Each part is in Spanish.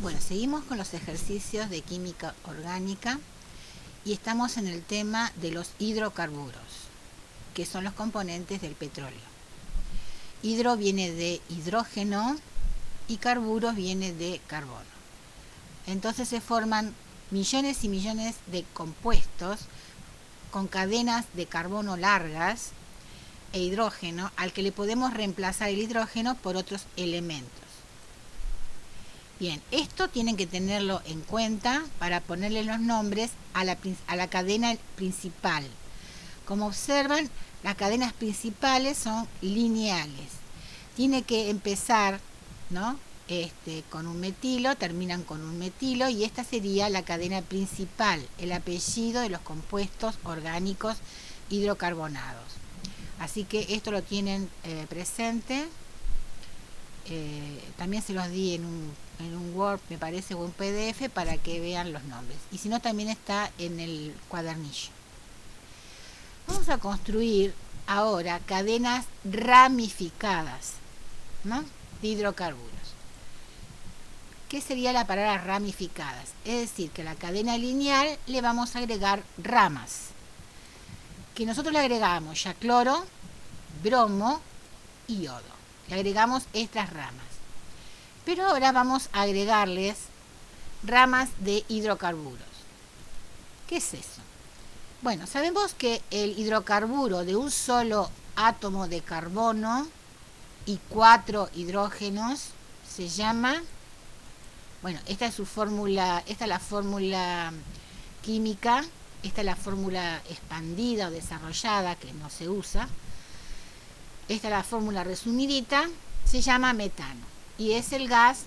Bueno, seguimos con los ejercicios de química orgánica y estamos en el tema de los hidrocarburos, que son los componentes del petróleo. Hidro viene de hidrógeno y carburos viene de carbono. Entonces se forman millones y millones de compuestos con cadenas de carbono largas e hidrógeno, al que le podemos reemplazar el hidrógeno por otros elementos. Bien, esto tienen que tenerlo en cuenta para ponerle los nombres a la cadena principal. Como observan, las cadenas principales son lineales. Tiene que empezar, ¿no? Con un metilo, terminan con un metilo, y esta sería la cadena principal, el apellido de los compuestos orgánicos hidrocarbonados. Así que esto lo tienen presente. También se los di en un Word, me parece, o un PDF, para que vean los nombres. Y si no, también está en el cuadernillo. Vamos a construir ahora cadenas ramificadas, ¿no?, de hidrocarburos. ¿Qué sería la palabra ramificadas? Es decir, que a la cadena lineal le vamos a agregar ramas, que nosotros le agregamos ya cloro, bromo y yodo. Le agregamos estas ramas. Pero ahora vamos a agregarles ramas de hidrocarburos. ¿Qué es eso? Bueno, sabemos que el hidrocarburo de un solo átomo de carbono y 4 hidrógenos se llama, bueno, esta es su fórmula, esta es la fórmula química, esta es la fórmula expandida o desarrollada que no se usa. Esta es la fórmula resumidita, se llama metano y es el gas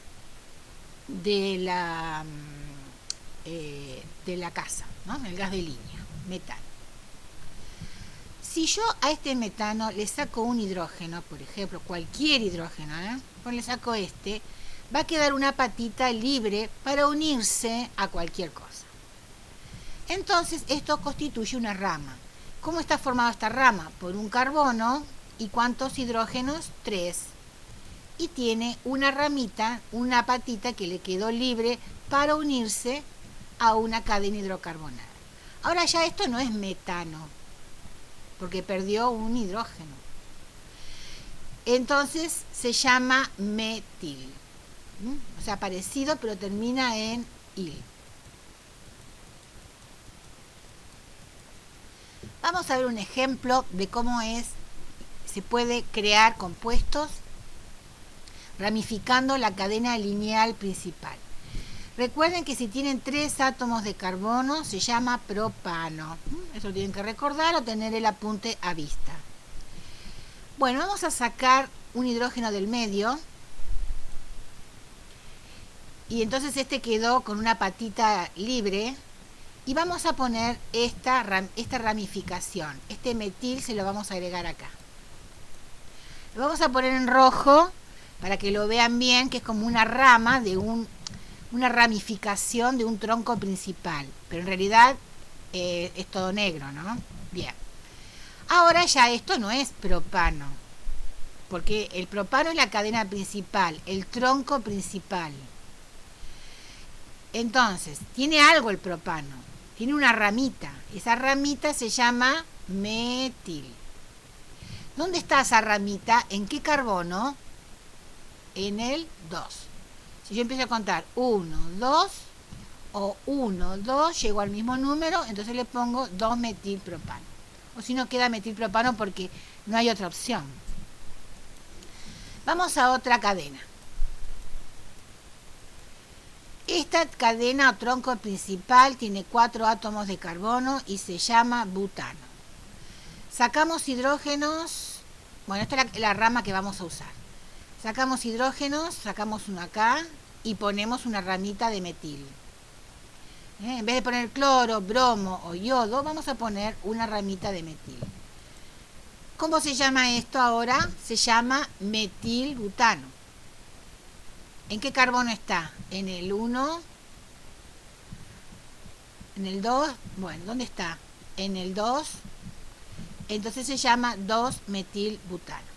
de la casa, ¿no? El gas de línea, metano. Si yo a este metano le saco un hidrógeno, por ejemplo, cualquier hidrógeno, pues le saco va a quedar una patita libre para unirse a cualquier cosa. Entonces esto constituye una rama. ¿Cómo está formada esta rama? Por un carbono. ¿Y cuántos hidrógenos? 3. Y tiene una ramita, una patita que le quedó libre para unirse a una cadena hidrocarbonada. Ahora ya esto no es metano, porque perdió un hidrógeno. Entonces se llama metil. O sea, parecido, pero termina en il. Vamos a ver un ejemplo de cómo se puede crear compuestos ramificando la cadena lineal principal. Recuerden que si tienen 3 átomos de carbono se llama propano. Eso lo tienen que recordar o tener el apunte a vista. Bueno, vamos a sacar un hidrógeno del medio. Y entonces quedó con una patita libre. Y vamos a poner esta ramificación. Este metil se lo vamos a agregar acá. Lo vamos a poner en rojo para que lo vean bien, que es como una rama de una ramificación de un tronco principal. Pero en realidad es todo negro, ¿no? Bien. Ahora ya esto no es propano, porque el propano es la cadena principal, el tronco principal. Entonces, tiene algo el propano, tiene una ramita. Esa ramita se llama metil. ¿Dónde está esa ramita? ¿En qué carbono? En el 2. Si yo empiezo a contar 1, 2 o 1, 2, llego al mismo número, entonces le pongo 2-metilpropano. O si no, queda metilpropano porque no hay otra opción. Vamos a otra cadena. Esta cadena o tronco principal tiene 4 átomos de carbono y se llama butano. Sacamos hidrógenos, bueno, esta es la rama que vamos a usar. Sacamos hidrógenos, sacamos uno acá y ponemos una ramita de metil. En vez de poner cloro, bromo o yodo, vamos a poner una ramita de metil. ¿Cómo se llama esto ahora? Se llama metilbutano. ¿En qué carbono está? En el 1, en el 2, bueno, ¿dónde está? En el 2, entonces se llama 2-metilbutano.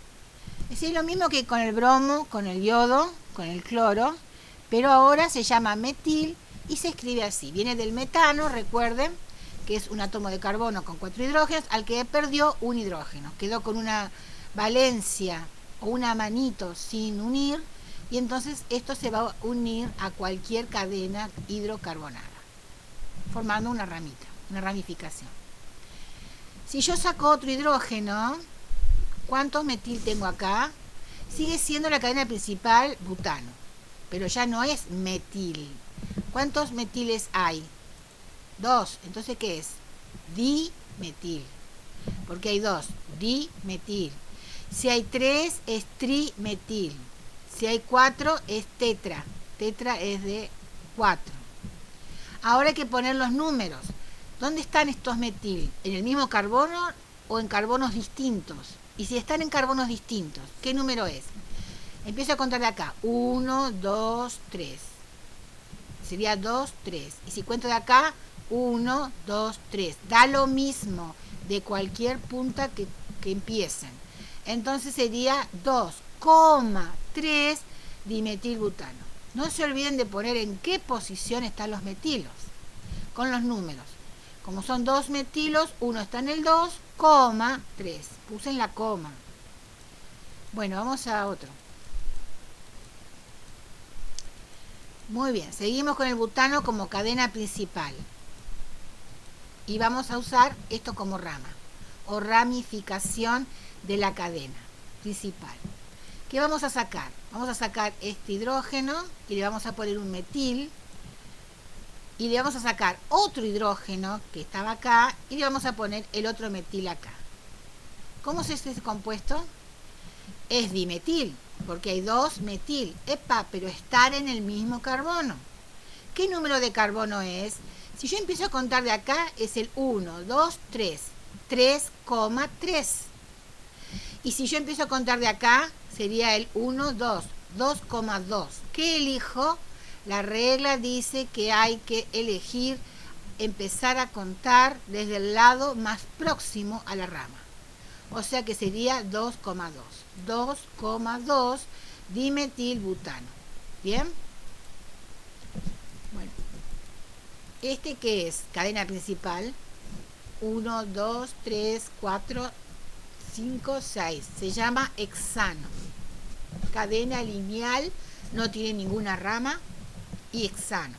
Es decir, lo mismo que con el bromo, con el yodo, con el cloro, pero ahora se llama metil y se escribe así. Viene del metano, recuerden, que es un átomo de carbono con 4 hidrógenos, al que perdió un hidrógeno. Quedó con una valencia o una manito sin unir, y entonces esto se va a unir a cualquier cadena hidrocarbonada, formando una ramita, una ramificación. Si yo saco otro hidrógeno, ¿cuántos metil tengo acá? Sigue siendo la cadena principal butano, pero ya no es metil. ¿Cuántos metiles hay? 2. Entonces, ¿qué es? Dimetil. Porque hay 2. Dimetil. Si hay 3, es trimetil. Si hay 4, es tetra. Tetra es de 4. Ahora hay que poner los números. ¿Dónde están estos metil? ¿En el mismo carbono o en carbonos distintos? Y si están en carbonos distintos, ¿qué número es? Empiezo a contar de acá. 1, 2, 3. Sería 2, 3. Y si cuento de acá, 1, 2, 3. Da lo mismo de cualquier punta que empiecen. Entonces sería 2,3 dimetilbutano. No se olviden de poner en qué posición están los metilos con los números. Como son 2 metilos, uno está en el 2,3. Puse en la coma. Bueno, vamos a otro. Muy bien, seguimos con el butano como cadena principal. Y vamos a usar esto como rama o ramificación de la cadena principal. ¿Qué vamos a sacar? Vamos a sacar este hidrógeno y le vamos a poner un metil. Y le vamos a sacar otro hidrógeno que estaba acá y le vamos a poner el otro metil acá. ¿Cómo es este compuesto? Es dimetil, porque hay 2 metil. ¡Epa! Pero están en el mismo carbono. ¿Qué número de carbono es? Si yo empiezo a contar de acá, es el 1, 2, 3. 3,3. Y si yo empiezo a contar de acá, sería el 1, 2, 2,2. ¿Qué elijo? La regla dice que hay que elegir empezar a contar desde el lado más próximo a la rama. O sea que sería 2,2. 2,2 dimetilbutano. ¿Bien? Bueno. ¿Este qué es? Cadena principal. 1, 2, 3, 4, 5, 6. Se llama hexano. Cadena lineal, no tiene ninguna rama. Y hexano.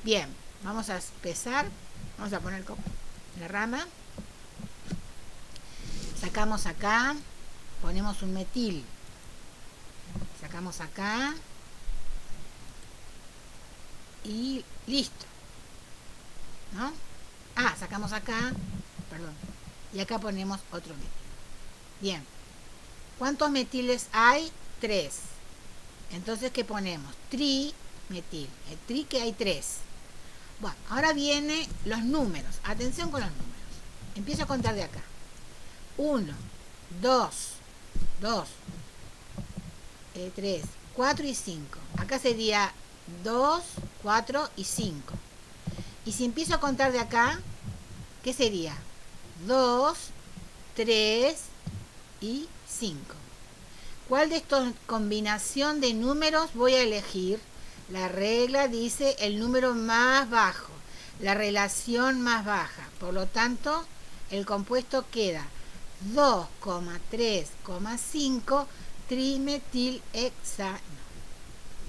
Bien, vamos a empezar. Vamos a poner la rama. Sacamos acá, ponemos un metil. Sacamos acá. Y listo. ¿No? Sacamos acá. Perdón. Y acá ponemos otro metil. Bien. ¿Cuántos metiles hay? 3. Entonces, ¿qué ponemos? Trimetil. El tri que hay 3. Bueno, ahora vienen los números. Atención con los números. Empiezo a contar de acá. 1, 2, 3, 4 y 5. Acá sería 2, 4 y 5. Y si empiezo a contar de acá, ¿qué sería? 2, 3 y 5. ¿Cuál de estos combinación de números voy a elegir? La regla dice el número más bajo, la relación más baja. Por lo tanto, el compuesto queda 2,3,5 trimetilhexano.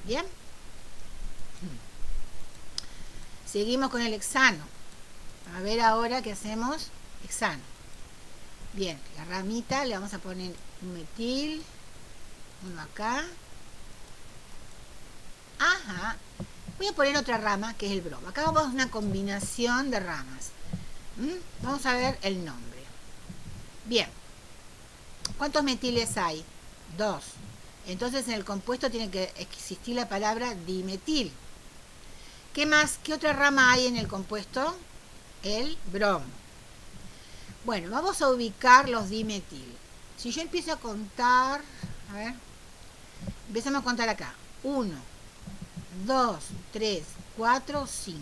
¿Bien? Seguimos con el hexano. A ver ahora qué hacemos. Hexano. Bien, la ramita le vamos a poner un metil. Uno acá. Ajá. Voy a poner otra rama que es el bromo. Acá vamos a una combinación de ramas. Vamos a ver el nombre. Bien. ¿Cuántos metiles hay? 2. Entonces en el compuesto tiene que existir la palabra dimetil. ¿Qué más? ¿Qué otra rama hay en el compuesto? El bromo. Bueno, vamos a ubicar los dimetil. Si yo empiezo a contar, a ver, empezamos a contar acá. 1, 2, 3, 4, 5.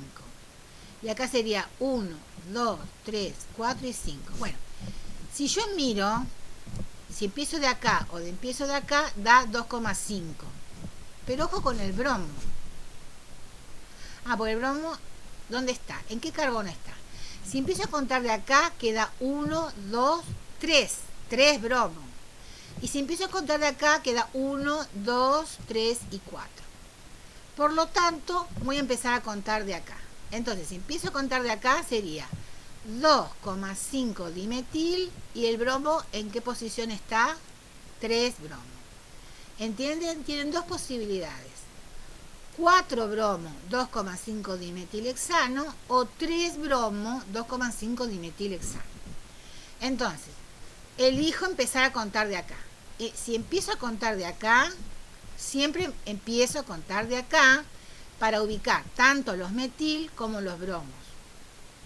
Y acá sería 1, 2, 3, 4 y 5. Bueno, si yo miro, si empiezo de acá o empiezo de acá, da 2,5. Pero ojo con el bromo. Ah, porque el bromo, ¿dónde está? ¿En qué carbono está? Si empiezo a contar de acá, queda 1, 2, 3. 3 bromos. Y si empiezo a contar de acá, queda 1, 2, 3 y 4. Por lo tanto, voy a empezar a contar de acá. Entonces, si empiezo a contar de acá, sería 2,5 dimetil. ¿Y el bromo en qué posición está? 3 bromos. ¿Entienden? Tienen dos posibilidades. 4 bromo, 2,5 dimetilhexano, o 3 bromo, 2,5 dimetilhexano. Entonces, elijo empezar a contar de acá. Si empiezo a contar de acá, siempre empiezo a contar de acá para ubicar tanto los metil como los bromos.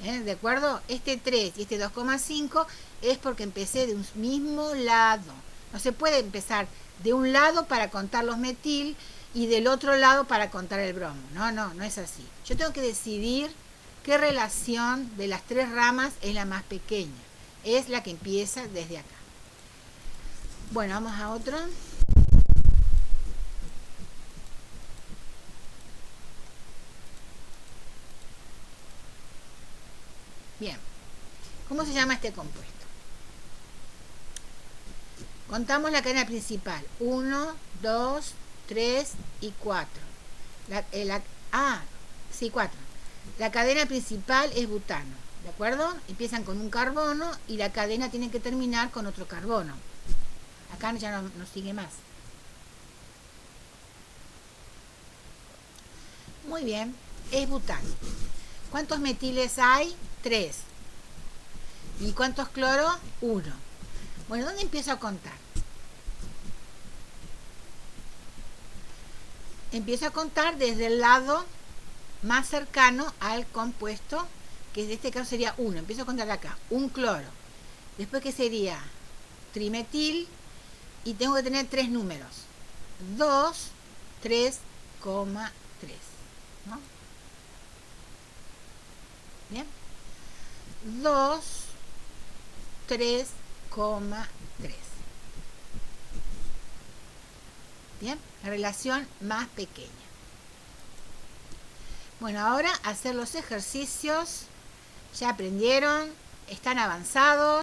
¿De acuerdo? Este 3 y este 2,5 es porque empecé de un mismo lado. No se puede empezar de un lado para contar los metil y del otro lado para contar el bromo. No es así. Yo tengo que decidir qué relación de las tres ramas es la más pequeña. Es la que empieza desde acá. Bueno, vamos a otro. Bien. ¿Cómo se llama este compuesto? Contamos la cadena principal. 1, 2, 3 y 4. 4. La cadena principal es butano, ¿de acuerdo? Empiezan con un carbono y la cadena tiene que terminar con otro carbono. Acá ya no sigue más. Muy bien, es butano. ¿Cuántos metiles hay? 3. ¿Y cuántos cloros? 1. Bueno, ¿dónde empiezo a contar? Empiezo a contar desde el lado más cercano al compuesto, que en este caso sería 1. Empiezo a contar de acá, un cloro. Después, ¿qué sería? Trimetil, y tengo que tener 3 números. 2, 3,3. ¿No? Bien. 2, 3,3. Bien, la relación más pequeña. Bueno, ahora hacer los ejercicios. Ya aprendieron, están avanzados.